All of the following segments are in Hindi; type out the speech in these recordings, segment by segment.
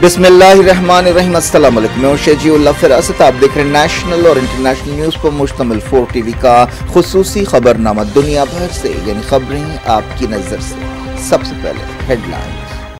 बिस्मिल्लाहिर्रहमानिर्रहीम। अस्सलाम वालेकुम। मैं शेजीउल्लाह फिरासत। आप देख रहे हैं नेशनल और इंटरनेशनल न्यूज़ पर मुश्तमिल 4 टीवी का खुसूसी खबरनामा। दुनिया भर से यानी खबरें आपकी नजर से। सबसे पहले हेडलाइन।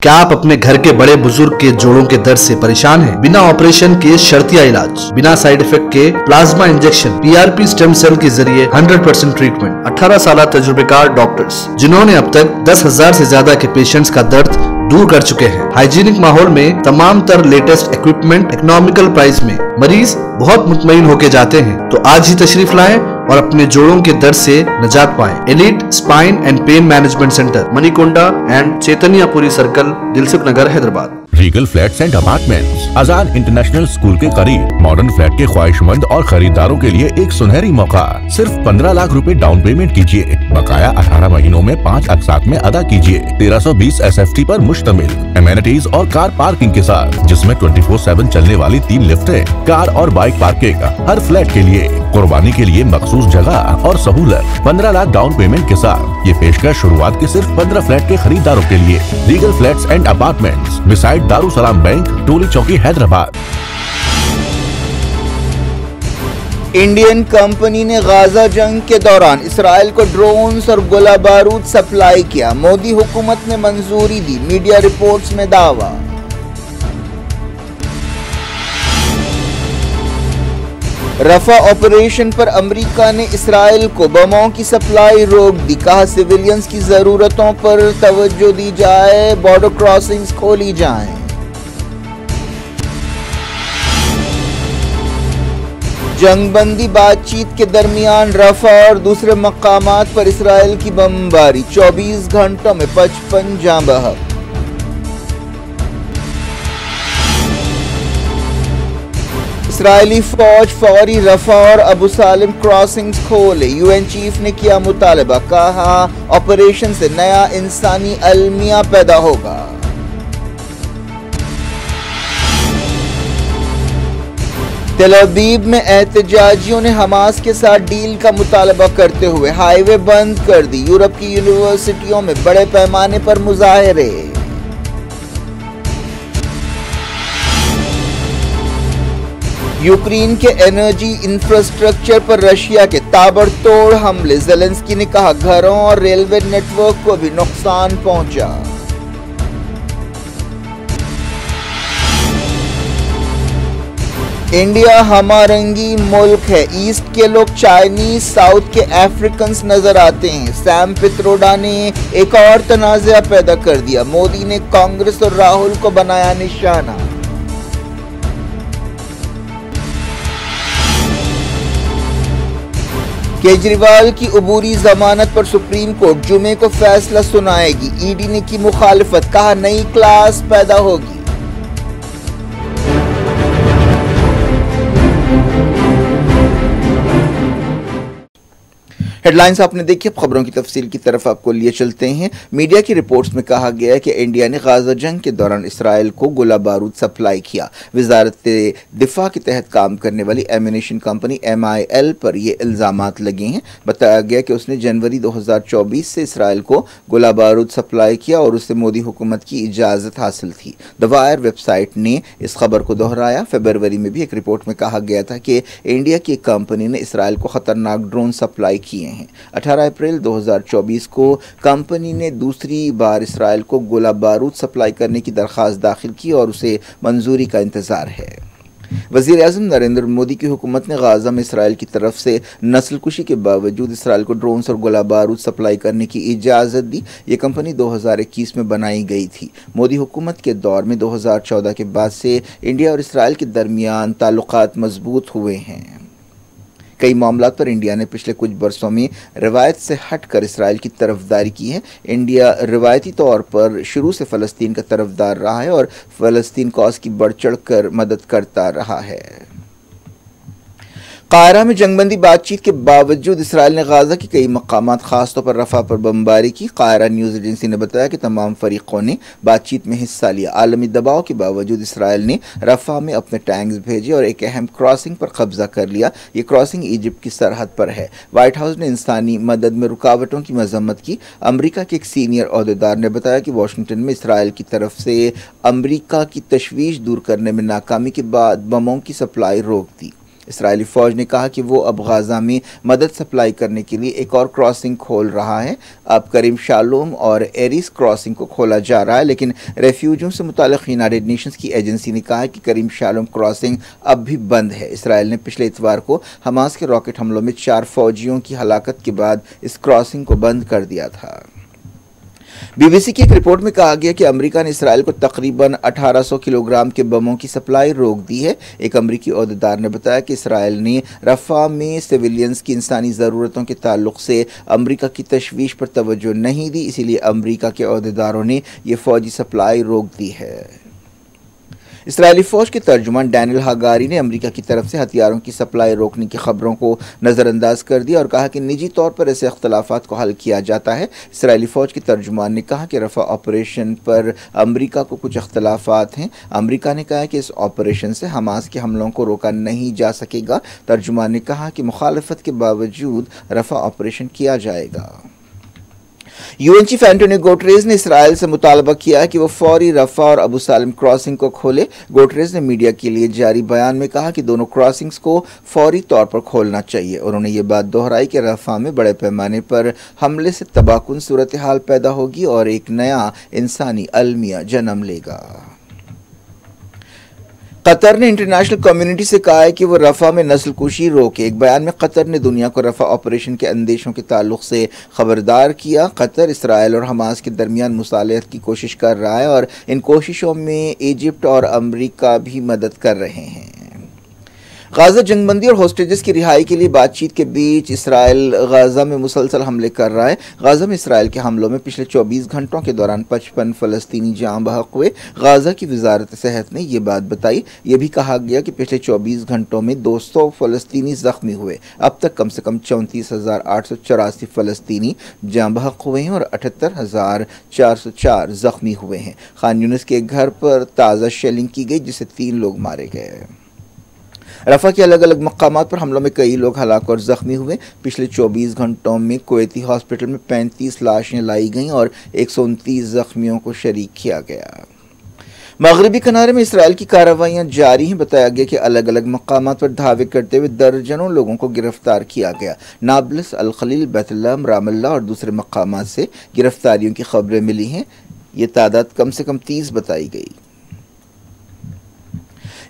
क्या आप अपने घर के बड़े बुजुर्ग के जोड़ों के दर्द से परेशान हैं? बिना ऑपरेशन के शर्तिया इलाज, बिना साइड इफेक्ट के plasma injection, PRP stem cell के जरिए 100% ट्रीटमेंट। 18 साल तजुर्बेकार डॉक्टर्स जिन्होंने अब तक 10,000 से ज्यादा के पेशेंट्स का दर्द दूर कर चुके हैं। हाइजीनिक माहौल में तमाम तर लेटेस्ट इक्विपमेंट इकोनॉमिकल प्राइस में मरीज बहुत मुतमईन होके जाते हैं। तो आज ही तशरीफ लाएं और अपने जोड़ों के दर्द से निजात पाएं। Elite spine and pain management centre, Manikonda and Chaitanyapuri circle, Dilsukh Nagar, Hyderabad. Regal flats and apartments, अजान इंटरनेशनल स्कूल के करीब। मॉडर्न फ्लैट के ख्वाहिशमंद और खरीदारों के लिए एक सुनहरी मौका। सिर्फ 15 लाख रुपए डाउन पेमेंट कीजिए, बकाया 18 महीनों में 5 अक़सात में अदा कीजिए। 1320 SFT पर मुश्तमिल, एमेनिटीज और कार पार्किंग के साथ, जिसमें 24/7 चलने वाली 3 लिफ्टें, कार और बाइक पार्किंग हर फ्लैट के लिए। कुर्बानी के लिए मखसूस जगह और सहूलत। 15 लाख डाउन पेमेंट के साथ ये पेशकश शुरुआत के सिर्फ 15 फ्लैट के खरीदारों के लिए। Regal flats and apartments, beside Darussalam bank, Toli Chowki, Hyderabad. Indian company ने गाजा जंग के दौरान इसराइल को ड्रोन्स और गोला बारूद सप्लाई किया। मोदी हुकूमत ने मंजूरी दी, मीडिया रिपोर्ट्स में दावा। रफा ऑपरेशन पर अमेरिका ने इसराइल को बमों की सप्लाई रोक दी। कहा सिविलियंस की जरूरतों पर तवज्जो दी जाए, बॉर्डर क्रॉसिंग्स खोली जाएं। जंगबंदी बातचीत के दरमियान रफा और दूसरे मकामात पर इसराइल की बमबारी। 24 घंटों में 55 जाँ बहक। इसराइली फौज फौरी रफा और अबू सालिम क्रॉसिंग्स खोले। यूएन चीफ ने किया मुतालबा। कहा ऑपरेशन से नया इंसानी अलमिया पैदा होगा। तेल अवीव में एहतजाजियों ने हमास के साथ डील का मुतालबा करते हुए हाईवे बंद कर दी। यूरोप की यूनिवर्सिटियों में बड़े पैमाने पर मुजाहरे। यूक्रेन के एनर्जी इंफ्रास्ट्रक्चर पर रशिया के ताबड़तोड़ हमले। ज़ेलेंस्की ने कहा घरों और रेलवे नेटवर्क को भी नुकसान पहुंचा। इंडिया हमारंगी मुल्क है। ईस्ट के लोग चाइनीज, साउथ के अफ्रीकन्स नजर आते हैं। सैम पित्रोडा ने एक और तनाज़ा पैदा कर दिया। मोदी ने कांग्रेस और राहुल को बनाया निशाना। केजरीवाल की अबूरी जमानत पर सुप्रीम कोर्ट जुमे को फैसला सुनाएगी। ईडी ने की मुखालिफत। कहा नई क्लास पैदा होगी। हेडलाइंस आपने देखी। अब खबरों की तफसील की तरफ आपको लिए चलते हैं। मीडिया की रिपोर्ट्स में कहा गया है कि इंडिया ने गाजा जंग के दौरान इसराइल को गोला बारूद सप्लाई किया। वजारत दिफा के तहत काम करने वाली एम्यूनेशन कंपनी MIL पर ये इल्ज़ामात लगे हैं। बताया गया कि उसने जनवरी 2024 से इसराइल को गोला बारूद सप्लाई किया और उससे मोदी हुकूमत की इजाज़त हासिल थी। द वायर वेबसाइट ने इस खबर को दोहराया। फरवरी में भी एक रिपोर्ट में कहा गया था कि इंडिया की एक कंपनी ने इसराइल को खतरनाक ड्रोन सप्लाई किए हैं। 18 अप्रैल 2024 को कंपनी ने दूसरी बार इसराइल को गोला बारूद सप्लाई करने की दरख्वास्त दाखिल की और उसे मंजूरी का इंतजार है। वज़ीर आज़म नरेंद्र मोदी की हुकूमत ने गाजा में इसराइल की तरफ से नस्लकुशी के बावजूद इसराइल को ड्रोन्स और गोला बारूद सप्लाई करने की इजाज़त दी। ये कंपनी 2021 में बनाई गई थी। मोदी हुकूमत के दौर में 2014 के बाद से इंडिया और इसराइल के दरमियान ताल्लुकात मजबूत हुए हैं। कई मामलात पर इंडिया ने पिछले कुछ बरसों में रवायत से हटकर इसराइल की तरफदारी की है। इंडिया रवायती तौर पर शुरू से फ़लस्तीन का तरफदार रहा है और फ़लस्तीन कॉज की बढ़ चढ़ कर मदद करता रहा है। कायरा में जंगबंदी बातचीत के बावजूद इसराइल ने गाजा के कई मकामात खासतौर पर रफा पर बमबारी की। कायरा न्यूज़ एजेंसी ने बताया कि तमाम फरीकों ने बातचीत में हिस्सा लिया। आलमी दबाव के बावजूद इसराइल ने रफा में अपने टैंक्स भेजे और एक अहम क्रॉसिंग पर कब्जा कर लिया। ये क्रॉसिंग इजिप्ट की सरहद पर है। व्हाइट हाउस ने इंसानी मदद में रुकावटों की मजम्मत की। अमरीका के एक सीनियर ओहदेदार ने बताया कि वाशिंगटन में इसराइल की तरफ से अमरीका की तशवीश दूर करने में नाकामी के बाद बमों की सप्लाई रोक दी। इसराइली फ़ौज ने कहा कि वो अब गाज़ा में मदद सप्लाई करने के लिए एक और क्रॉसिंग खोल रहा है। अब करीम शालोम और एरिस क्रॉसिंग को खोला जा रहा है, लेकिन रेफ्यूजियों से मुताल्लिक़ यूनाइटेड नेशंस की एजेंसी ने कहा है कि करीम शालोम क्रॉसिंग अब भी बंद है। इसराइल ने पिछले इतवार को हमास के रॉकेट हमलों में 4 फ़ौजियों की हलाकत के बाद इस क्रॉसिंग को बंद कर दिया था। बीबीसी की एक रिपोर्ट में कहा गया कि अमेरिका ने इसराइल को तकरीबन 1800 किलोग्राम के बमों की सप्लाई रोक दी है। एक अमेरिकी ओहदेदार ने बताया कि इसराइल ने रफ़ा में सिविलियंस की इंसानी ज़रूरतों के ताल्लुक से अमेरिका की तशवीश पर तवज्जो नहीं दी, इसीलिए अमेरिका के ओहदेदारों ने यह फ़ौजी सप्लाई रोक दी है। इसराइली फ़ौज के तर्जुमान डैनियल हागारी ने अमेरिका की तरफ से हथियारों की सप्लाई रोकने की खबरों को नज़रअंदाज कर दिया और कहा कि निजी तौर पर ऐसे अख्तलाफात को हल किया जाता है। इसराइली फ़ौज के तर्जुमान ने कहा कि रफ़ा ऑपरेशन पर अमेरिका को कुछ अख्तलाफात हैं। अमेरिका ने कहा कि इस ऑपरेशन से हमास के हमलों को रोका नहीं जा सकेगा। तर्जुमान ने कहा कि मुखालफत के बावजूद रफ़ा ऑपरेशन किया जाएगा। यूएन चीफ एंटोनियो गुटेरेस ने इसराइल से मुतालबा किया कि वो फौरी रफ़ा और अबू सालिम क्रॉसिंग को खोले। गुटेरेस ने मीडिया के लिए जारी बयान में कहा कि दोनों क्रॉसिंग्स को फौरी तौर पर खोलना चाहिए। उन्होंने ये बात दोहराई कि रफ़ा में बड़े पैमाने पर हमले से तबाहकुन सूरत हाल पैदा होगी और एक नया इंसानी अलमिया जन्म लेगा। कतर ने इंटरनेशनल कम्युनिटी से कहा है कि वो रफ़ा में नस्लकुशी रोके। एक बयान में कतर ने दुनिया को रफ़ा ऑपरेशन के अंदेशों के ताल्लुक से खबरदार किया। कतर इसराइल और हमास के दरमियान मुसालहत की कोशिश कर रहा है और इन कोशिशों में इजिप्ट और अमरीका भी मदद कर रहे हैं। गाज़ा जंगबंदी और होस्टेजेस की रिहाई के लिए बातचीत के बीच इसराइल गाज़ा में मुसलसल हमले कर रहा है। गाज़ा में इसराइल के हमलों में पिछले 24 घंटों के दौरान 55 फ़लस्तीनी जाँ बहक हुए। गाज़ा की वजारत सेहत ने यह बात बताई। यह भी कहा गया कि पिछले 24 घंटों में 200 फ़लस्तीनी ज़ख्मी हुए। अब तक कम से कम 34,884 फ़लस्तीनी जाँ बहक हुए हैं और 78,404 ज़ख्मी हुए हैं। खान यूनिस के एक घर पर ताज़ा शेलिंग की गई, जिससे 3 लोग मारे गए। रफ़ा के अलग अलग मकामात पर हमलों में कई लोग हलाक और ज़ख्मी हुए। पिछले 24 घंटों में कुवैती हॉस्पिटल में 35 लाशें लाई गईं और 129 ज़ख्मियों को शरीक किया गया। मगरबी किनारे में इसराइल की कार्रवाइयाँ जारी हैं। बताया गया कि अलग अलग मकामात पर धावे करते हुए दर्जनों लोगों को गिरफ्तार किया गया। नाबलस, अल खलील, बैतलहम, रामल्ला और दूसरे मकामात से गिरफ्तारियों की खबरें मिली हैं। ये तादाद कम से कम 30 बताई गई।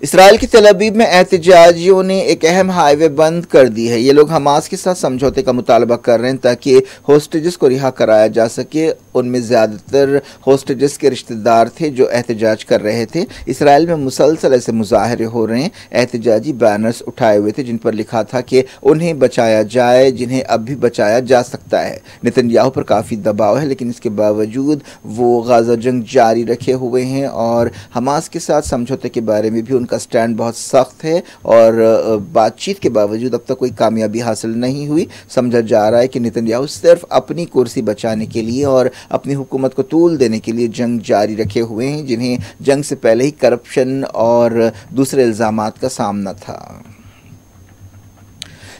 इसराइल की तल अवीव में एहतजाजियों ने एक अहम हाईवे बंद कर दी है। ये लोग हमास के साथ समझौते का मुतालबा कर रहे हैं ताकि होस्टेजेस को रिहा कराया जा सके। उनमें ज़्यादातर होस्टेजेस के रिश्तेदार थे जो एहतजाज कर रहे थे। इसराइल में मुसलसल ऐसे मुजाहरे हो रहे हैं। एहतजाजी बैनर्स उठाए हुए थे जिन पर लिखा था कि उन्हें बचाया जाए जिन्हें अब भी बचाया जा सकता है। नेतन्याहू पर काफ़ी दबाव है, लेकिन इसके बावजूद वो गाज़ा जंग जारी रखे हुए हैं और हमास के साथ समझौते के बारे में भी उनका स्टैंड बहुत सख्त है और बातचीत के बावजूद अब तक कोई कामयाबी हासिल नहीं हुई। समझा जा रहा है कि नेतन्याहू सिर्फ अपनी कुर्सी बचाने के लिए और अपनी हुकूमत को तूल देने के लिए जंग जारी रखे हुए हैं, जिन्हें जंग से पहले ही करप्शन और दूसरे इल्ज़ामात का सामना था।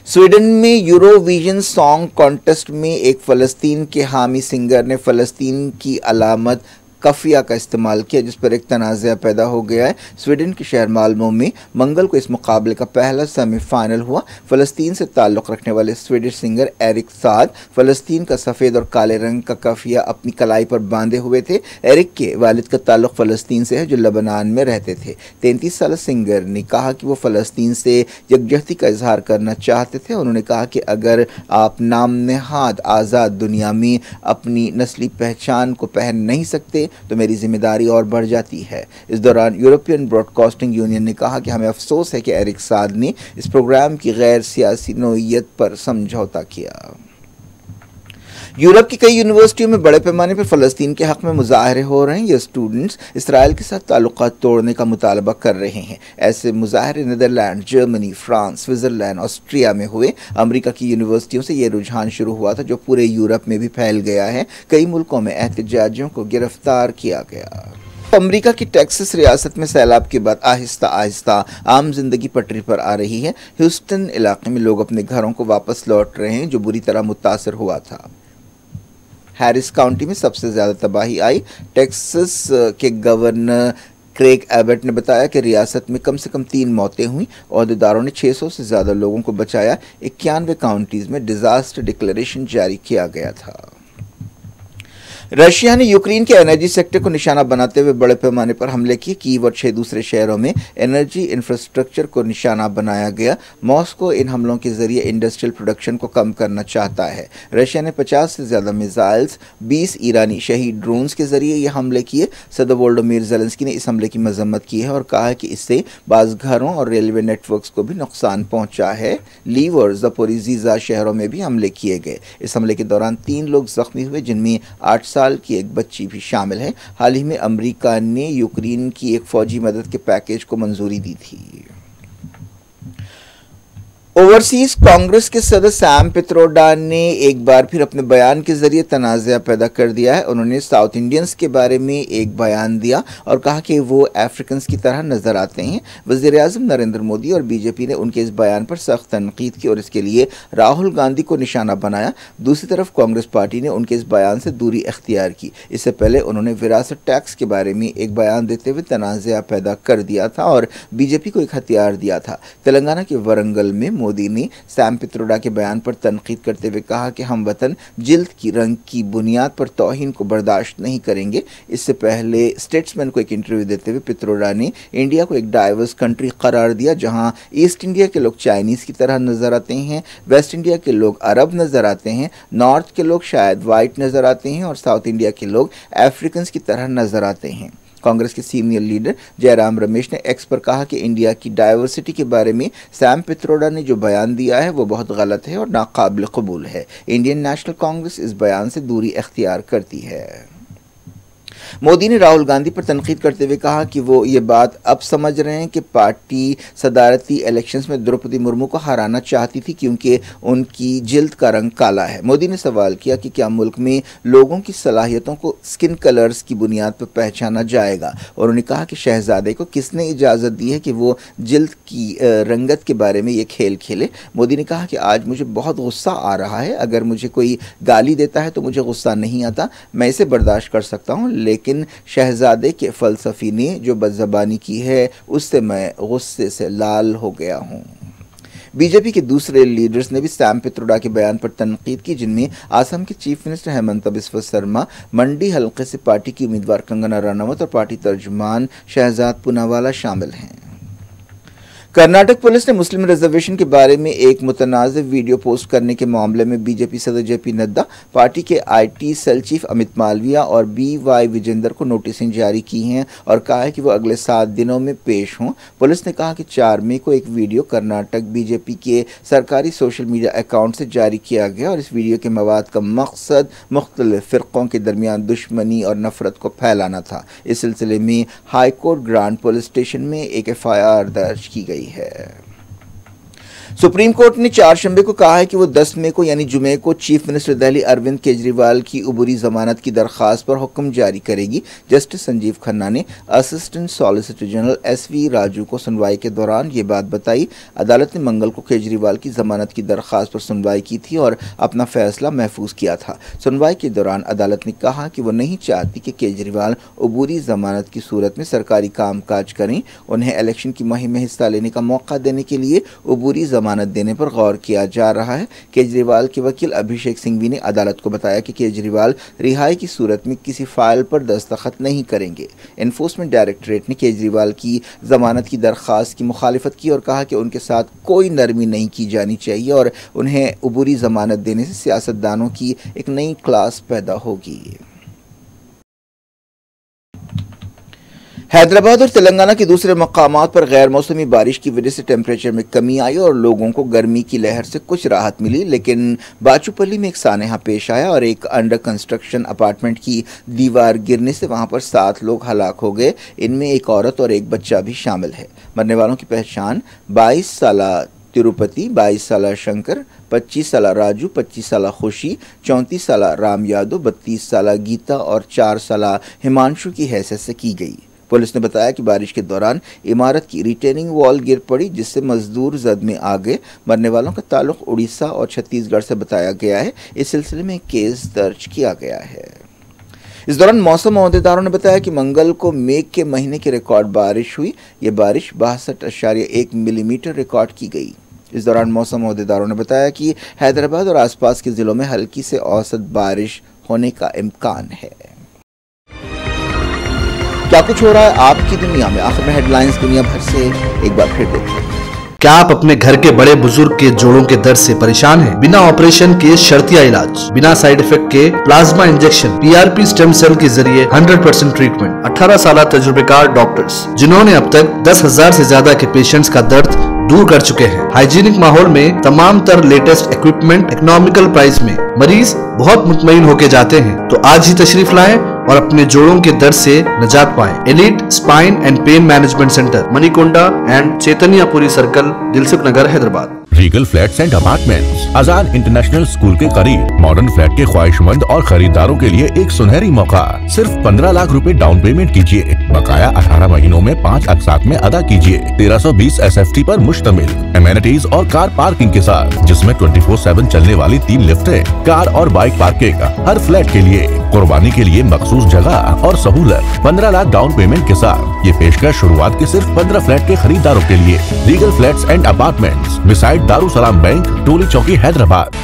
स्वीडन में यूरोविजन सॉन्ग कॉन्टेस्ट में एक फ़लस्तीन के हामी सिंगर ने फ़लस्तीन की अलामत कफिया का इस्तेमाल किया, जिस पर एक तनाज़ा पैदा हो गया है। स्वीडन के शहर माल्मो में मंगल को इस मुकाबले का पहला सेमीफाइनल हुआ। फ़लस्तीन से ताल्लुक़ रखने वाले स्वीडिश सिंगर एरिक साद फ़लस्तीन का सफ़ेद और काले रंग का कफिया अपनी कलाई पर बांधे हुए थे। एरिक के वालिद का ताल्लुक़ फ़लस्तीन से है जो लेबनान में रहते थे। 33 साल सिंगर ने कहा कि वो फ़लस्तीन से यकजहती का इजहार करना चाहते थे। उन्होंने कहा कि अगर आप नाम नेहाद आज़ाद दुनिया में अपनी नस्ली पहचान को पहन नहीं सकते तो मेरी जिम्मेदारी और बढ़ जाती है। इस दौरान यूरोपियन ब्रॉडकास्टिंग यूनियन ने कहा कि हमें अफसोस है कि एरिक साद ने इस प्रोग्राम की गैर सियासी नोयत पर समझौता किया। यूरोप की कई यूनिवर्सिटियों में बड़े पैमाने पर फ़लस्तीन के हक़ में मुजाहरे हो रहे हैं। ये स्टूडेंट्स इसराइल के साथ ताल्लुकात तोड़ने का मुतालबा कर रहे हैं। ऐसे मुजाहरे Netherland, Germany, France, Switzerland, Austria में हुए। अमेरिका की यूनिवर्सिटियों से ये रुझान शुरू हुआ था जो पूरे यूरोप में भी फैल गया है। कई मुल्कों में एहतजाजियों को गिरफ्तार किया गया। अमेरिका की टेक्सास रियासत में सैलाब के बाद आहिस्ता आहिस्ता आम जिंदगी पटरी पर आ रही है। ह्यूस्टन इलाके में लोग अपने घरों को वापस लौट रहे हैं जो बुरी तरह मुतासर हुआ था। हैरिस काउंटी में सबसे ज़्यादा तबाही आई। टेक्सास के गवर्नर क्रेग एबट ने बताया कि रियासत में कम से कम 3 मौतें हुई। ओहदेदारों ने 600 से ज़्यादा लोगों को बचाया। 91 काउंटीज़ में डिज़ास्टर डिक्लेरेशन जारी किया गया था। रशिया ने यूक्रेन के एनर्जी सेक्टर को निशाना बनाते हुए बड़े पैमाने पर हमले किए। कीव और 6 दूसरे शहरों में एनर्जी इंफ्रास्ट्रक्चर को निशाना बनाया गया। मॉस्को इन हमलों के जरिए इंडस्ट्रियल प्रोडक्शन को कम करना चाहता है। रशिया ने 50 से ज़्यादा मिसाइल्स, 20 ईरानी शहीद ड्रोन्स के जरिए ये हमले किए। सदर वोलोदिमीर ज़ेलेंस्की ने इस हमले की मजम्मत की है और कहा है कि इससे बाज़ घरों और रेलवे नेटवर्क्स को भी नुकसान पहुंचा है। लीव और ज़पोरिज़िया शहरों में भी हमले किए गए। इस हमले के दौरान 3 लोग जख्मी हुए जिनमें 8 साल की एक बच्ची भी शामिल है। हाल ही में अमेरिका ने यूक्रेन की एक फौजी मदद के पैकेज को मंजूरी दी थी। ओवरसीज कांग्रेस के सदस्य सैम पित्रोडा ने एक बार फिर अपने बयान के जरिए तनाज़ा पैदा कर दिया है। उन्होंने साउथ इंडियंस के बारे में एक बयान दिया और कहा कि वो अफ्रीकन्स की तरह नजर आते हैं। वज़ीर-ए-आज़म नरेंद्र मोदी और बीजेपी ने उनके इस बयान पर सख्त तनकीद की और इसके लिए राहुल गांधी को निशाना बनाया। दूसरी तरफ कांग्रेस पार्टी ने उनके इस बयान से दूरी अख्तियार की। इससे पहले उन्होंने विरासत टैक्स के बारे में एक बयान देते हुए तनाज़ा पैदा कर दिया था और बीजेपी को एक हथियार दिया था। तेलंगाना के वरंगल में मोदी ने सैम पित्रोडा के बयान पर तनकीद करते हुए कहा कि हम वतन जिल्द की रंग की बुनियाद पर तौहीन को बर्दाश्त नहीं करेंगे। इससे पहले स्टेट्समैन को एक इंटरव्यू देते हुए पित्रोडा ने इंडिया को एक डाइवर्स कंट्री करार दिया जहां ईस्ट इंडिया के लोग चाइनीज़ की तरह नजर आते हैं, वेस्ट इंडिया के लोग अरब नजर आते हैं, नॉर्थ के लोग शायद वाइट नजर आते हैं और साउथ इंडिया के लोग अफ्रीकन्स की तरह नजर आते हैं। कांग्रेस के सीनियर लीडर जयराम रमेश ने एक्स पर कहा कि इंडिया की डाइवर्सिटी के बारे में सैम पित्रोडा ने जो बयान दिया है वो बहुत गलत है और नाकाबिल कबूल है। इंडियन नेशनल कांग्रेस इस बयान से दूरी अख्तियार करती है। मोदी ने राहुल गांधी पर तनकीद करते हुए कहा कि वो ये बात अब समझ रहे हैं कि पार्टी सदारती इलेक्शंस में द्रौपदी मुर्मू को हराना चाहती थी क्योंकि उनकी जिल्द का रंग काला है। मोदी ने सवाल किया कि क्या मुल्क में लोगों की सलाहियतों को स्किन कलर्स की बुनियाद पर पहचाना जाएगा और उन्होंने कहा कि शहजादे को किसने इजाज़त दी है कि वो जिल्द की रंगत के बारे में ये खेल खेले। मोदी ने कहा कि आज मुझे बहुत गुस्सा आ रहा है। अगर मुझे कोई गाली देता है तो मुझे गुस्सा नहीं आता, मैं इसे बर्दाश्त कर सकता हूँ, लेकिन शहजादे के फ़लसफ़ी ने जो बदज़बानी की है उससे मैं गुस्से से लाल हो गया हूँ। बीजेपी के दूसरे लीडर्स ने भी सैम पित्रोडा के बयान पर तनकीद की जिनमें आसाम के चीफ मिनिस्टर हेमंत बिस्वा शर्मा, मंडी हल्के से पार्टी की उम्मीदवार कंगना रनौत और पार्टी तर्जुमान शहजाद पूनावाला शामिल हैं। कर्नाटक पुलिस ने मुस्लिम रिजर्वेशन के बारे में एक मुतनाज़ वीडियो पोस्ट करने के मामले में बीजेपी सदर जेपी नड्डा, पार्टी के IT cell chief Amit Malviya और BY विजेंदर को नोटिसें जारी की हैं और कहा है कि वो अगले 7 दिनों में पेश हों। पुलिस ने कहा कि 4 मई को एक वीडियो कर्नाटक बीजेपी के सरकारी सोशल मीडिया अकाउंट से जारी किया गया और इस वीडियो के मवाद का मकसद मुख्तलिफ फ़िरक़ों के दरमियान दुश्मनी और नफ़रत को फैलाना था। इस सिलसिले में high court grand police station में एक FIR दर्ज की गई है। सुप्रीम कोर्ट ने 4 शंबे को कहा है कि वो 10 मई को यानी जुमे को चीफ मिनिस्टर दिल्ली अरविंद केजरीवाल की उबूरी जमानत की दरख्वास्त पर हुक्म जारी करेगी। जस्टिस संजीव खन्ना ने assistant solicitor general SV Raju को सुनवाई के दौरान ये बात बताई। अदालत ने मंगल को केजरीवाल की जमानत की दरख्वास्त पर सुनवाई की थी और अपना फैसला महफूज किया था। सुनवाई के दौरान अदालत ने कहा कि वो नहीं चाहती कि केजरीवाल उबूरी जमानत की सूरत में सरकारी काम काज करें। उन्हें इलेक्शन की मुहिम में हिस्सा लेने का मौका देने के लिए उबूरी जमानत देने पर गौर किया जा रहा है। केजरीवाल के वकील अभिषेक सिंघवी ने अदालत को बताया कि केजरीवाल रिहाई की सूरत में किसी फाइल पर दस्तखत नहीं करेंगे। एनफोर्समेंट डायरेक्टरेट ने केजरीवाल की जमानत की दरख्वास्त की मुखालिफत की और कहा कि उनके साथ कोई नरमी नहीं की जानी चाहिए और उन्हें उबूरी जमानत देने से सियासतदानों की एक नई क्लास पैदा होगी। हैदराबाद और तेलंगाना के दूसरे मकामात पर गैर मौसमी बारिश की वजह से टेम्परेचर में कमी आई और लोगों को गर्मी की लहर से कुछ राहत मिली, लेकिन बाचूपल्ली में एक सानेहा पेश आया और एक अंडर कंस्ट्रक्शन अपार्टमेंट की दीवार गिरने से वहां पर 7 लोग हलाक हो गए। इनमें एक औरत और एक बच्चा भी शामिल है। मरने वालों की पहचान 22 साला तिरुपति, 22 साला शंकर, 25 साला राजू, 25 साला खुशी, 34 साला राम यादव, 32 साला गीता और 4 साला हिमांशु की हैसियत से की गई। पुलिस ने बताया कि बारिश के दौरान इमारत की रिटेनिंग वॉल गिर पड़ी, जिससे मजदूर जद में आ गए। मरने वालों का ताल्लुक उड़ीसा और छत्तीसगढ़ से बताया गया है। इस सिलसिले में केस दर्ज किया गया है। इस दौरान मौसम अहदेदारों ने बताया कि मंगल को मेघ के महीने की रिकॉर्ड बारिश हुई। ये बारिश 62.1 मिलीमीटर रिकॉर्ड की गई। इस दौरान मौसम अहदेदारों ने बताया कि हैदराबाद और आसपास के जिलों में हल्की से औसत बारिश होने का इम्कान है। क्या कुछ हो रहा है आपकी दुनिया में, आखिर में हेडलाइंस दुनिया भर से एक बार फिर देखते हैं। क्या आप अपने घर के बड़े बुजुर्ग के जोड़ों के दर्द से परेशान हैं? बिना ऑपरेशन के शर्तिया इलाज, बिना साइड इफेक्ट के plasma injection, PRP stem cell के जरिए 100% ट्रीटमेंट, 18 साल तजुर्बेकार डॉक्टर्स जिन्होंने अब तक 10,000 से ज्यादा के पेशेंट्स का दर्द दूर कर चुके हैं। हाइजीनिक माहौल में तमाम तर लेटेस्ट इक्विपमेंट इकोनॉमिकल प्राइस में मरीज बहुत मुतमईन होके जाते हैं। तो आज ही तशरीफ लाएं और अपने जोड़ों के दर्द से निजात पाएं। Elite spine and pain management centre, Manikonda and Chaitanyapuri circle, Dilsukh Nagar, Hyderabad. Regal flats and apartments, अजान इंटरनेशनल स्कूल के करीब। मॉडर्न फ्लैट के ख्वाहिशमंद और खरीदारों के लिए एक सुनहरी मौका। सिर्फ 15 लाख रुपए डाउन पेमेंट कीजिए, बकाया 18 महीनों में 5 अक़सात में अदा कीजिए। 1320 SFT पर मुश्तमिल, एमेनिटीज और कार पार्किंग के साथ, जिसमें 24/7 चलने वाली 3 लिफ्टें, कार और बाइक पार्किंग हर फ्लैट के लिए। कुर्बानी के लिए मखसूस जगह और सहूलत। 15 लाख डाउन पेमेंट के साथ ये पेशकश शुरुआत के सिर्फ 15 फ्लैट के खरीदारों के लिए। Regal flats and apartments, beside Darussalam bank, Toli Chowki, Hyderabad.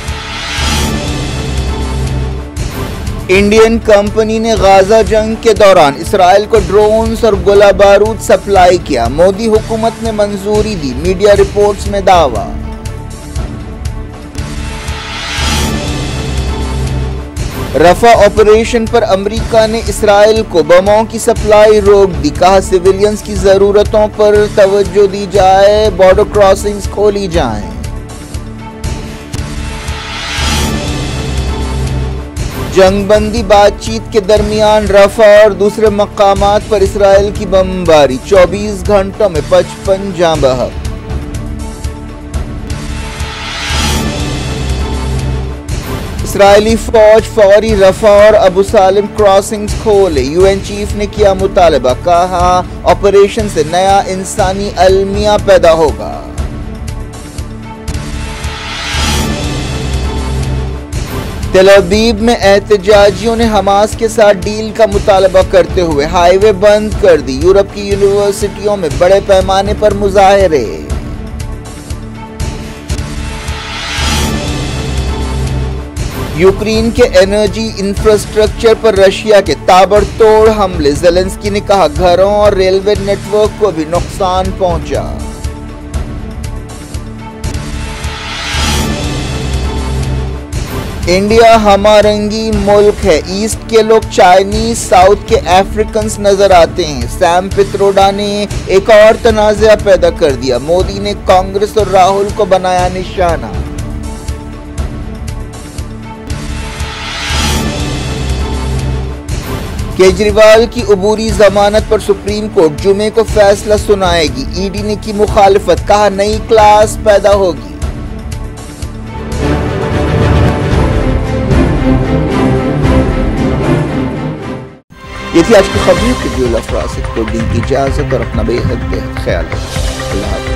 Indian company ने गाजा जंग के दौरान इसराइल को ड्रोन्स और गोला बारूद सप्लाई किया। मोदी हुकूमत ने मंजूरी दी, मीडिया रिपोर्ट्स में दावा। रफा ऑपरेशन पर अमेरिका ने इसराइल को बमों की सप्लाई रोक दी। कहा सिविलियंस की जरूरतों पर तवज्जो दी जाए, बॉर्डर क्रॉसिंग्स खोली जाएं। जंगबंदी बातचीत के दरमियान रफा और दूसरे मकामात पर इसराइल की बमबारी, 24 घंटों में 55 जाँ बहक। इसराइली फौज फौरी रफा और अबू सालिम क्रॉसिंग्स खोले। UN चीफ ने किया मुतालबा, कहा ऑपरेशन से नया इंसानी अलमिया पैदा होगा। तेल अवीव में एहतजाजियों ने हमास के साथ डील का मुतालबा करते हुए हाईवे बंद कर दी। यूरोप की यूनिवर्सिटियों में बड़े पैमाने पर मुजाहरे। यूक्रेन के एनर्जी इंफ्रास्ट्रक्चर पर रशिया के ताबड़तोड़ हमले। ज़ेलेंस्की ने कहा घरों और रेलवे नेटवर्क को भी नुकसान पहुंचा। इंडिया हमारंगी मुल्क है। ईस्ट के लोग चाइनीज, साउथ के अफ्रीकन्स नजर आते हैं। सैम पित्रोडा ने एक और तनाज़ा पैदा कर दिया। मोदी ने कांग्रेस और राहुल को बनाया निशाना। केजरीवाल की अबूरी जमानत पर सुप्रीम कोर्ट जुमे को फैसला सुनाएगी। ईडी ने की मुखालिफत, कहा नई क्लास पैदा होगी। ये थी आज की खबरों के जो अफरासिक को दी इजाजत और अपना बेहद ख्याल रखें। अल्लाह।